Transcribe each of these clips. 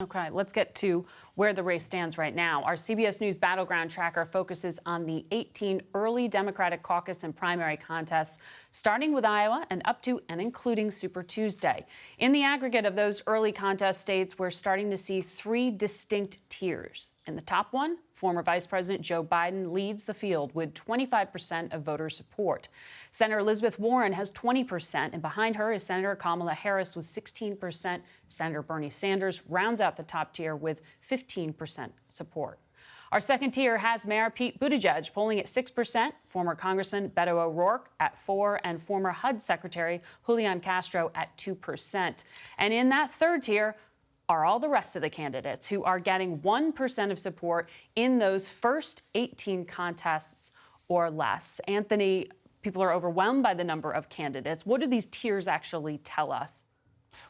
Okay, let's get to where the race stands right now. Our CBS News Battleground Tracker focuses on the 18 early Democratic caucus and primary contests, starting with Iowa and up to and including Super Tuesday. In the aggregate of those early contest states, we're starting to see three distinct tiers. In the top one, former Vice President Joe Biden leads the field with 25% of voter support. Senator Elizabeth Warren has 20%, and behind her is Senator Kamala Harris with 16%. Senator Bernie Sanders rounds out the top tier with 15% support. Our second tier has Mayor Pete Buttigieg polling at 6%, former Congressman Beto O'Rourke at 4%, and former HUD Secretary Julian Castro at 2%. And in that third tier are all the rest of the candidates who are getting 1% of support in those first 18 contests or less. Anthony, people are overwhelmed by the number of candidates. What do these tiers actually tell us?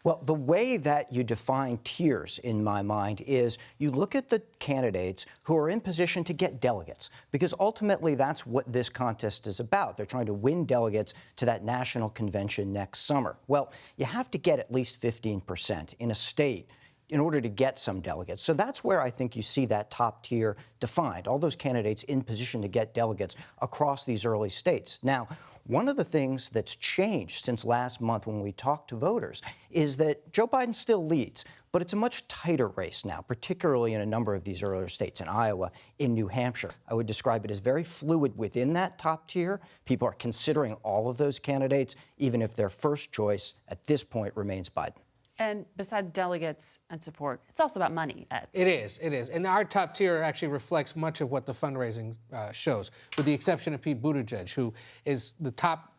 Well, the way that you define tiers, in my mind, is you look at the candidates who are in position to get delegates, because ultimately that's what this contest is about. They're trying to win delegates to that national convention next summer. Well, you have to get at least 15% in a state in order to get some delegates. So that's where I think you see that top tier defined, all those candidates in position to get delegates across these early states. Now, one of the things that's changed since last month when we talked to voters is that Joe Biden still leads, but it's a much tighter race now, particularly in a number of these earlier states, in Iowa, in New Hampshire. I would describe it as very fluid within that top tier. People are considering all of those candidates, even if their first choice at this point remains Biden. And besides delegates and support, it's also about money, Ed. It is. And our top tier actually reflects much of what the fundraising shows, with the exception of Pete Buttigieg, who is the top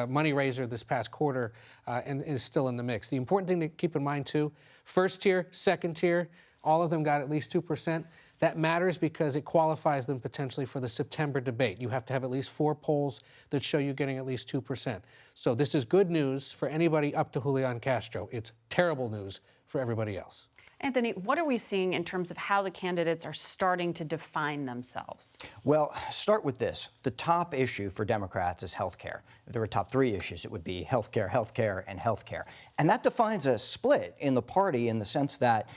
money raiser this past quarter and is still in the mix. The important thing to keep in mind, too, first tier, second tier, all of them got at least 2%. That matters because it qualifies them potentially for the September debate. You have to have at least 4 polls that show you getting at least 2%. So this is good news for anybody up to Julian Castro. It's terrible news for everybody else. Anthony, what are we seeing in terms of how the candidates are starting to define themselves? Well, start with this. The top issue for Democrats is health care. If there were top 3 issues, it would be health care, and health care. And that defines a split in the party in the sense that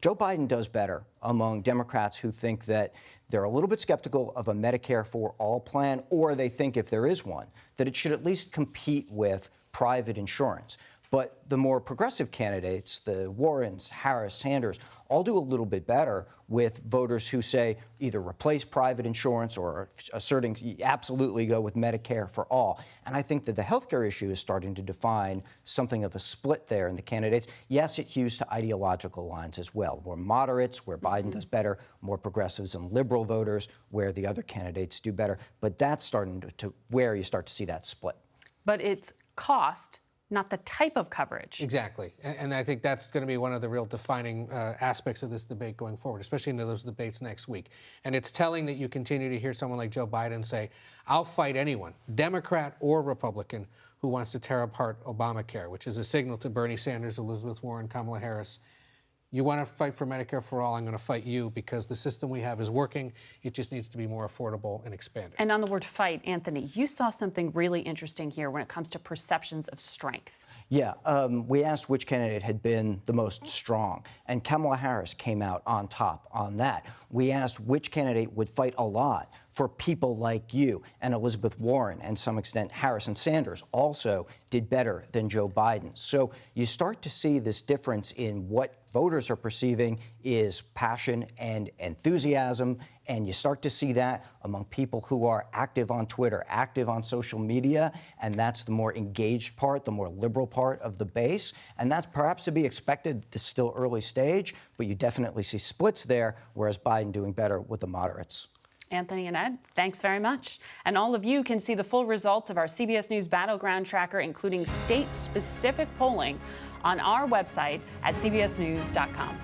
Joe Biden does better among Democrats who think that they're a little bit skeptical of a Medicare for all plan, or they think if there is one, that it should at least compete with private insurance. But the more progressive candidates, the Warrens, Harris, Sanders, all do a little bit better with voters who say either replace private insurance or asserting absolutely go with Medicare for all. And I think that the healthcare issue is starting to define something of a split there in the candidates. Yes, it hews to ideological lines as well. More moderates, where Biden does better, more progressives and liberal voters, where the other candidates do better. But that's starting to where you start to see that split. But it's cost, not the type of coverage. Exactly. And I think that's going to be one of the real defining aspects of this debate going forward, especially into those debates next week. And it's telling that you continue to hear someone like Joe Biden say, I'll fight anyone, Democrat or Republican, who wants to tear apart Obamacare, which is a signal to Bernie Sanders, Elizabeth Warren, Kamala Harris. You want to fight for Medicare for all, I'm going to fight you because the system we have is working. It just needs to be more affordable and expanded. And on the word fight, Anthony, you saw something really interesting here when it comes to perceptions of strength. Yeah, we asked which candidate had been the most strong, and Kamala Harris came out on top on that. We asked which candidate would fight a lot for people like you, and Elizabeth Warren, and to some extent Harris and Sanders also did better than Joe Biden. So you start to see this difference in what voters are perceiving is passion and enthusiasm, and you start to see that among people who are active on Twitter, active on social media, and that's the more engaged part, the more liberal part of the base, and that's perhaps to be expected at this still early stage, but you definitely see splits there, whereas Biden doing better with the moderates. Anthony and Ed, thanks very much. And all of you can see the full results of our CBS News Battleground Tracker, including state-specific polling, on our website at cbsnews.com.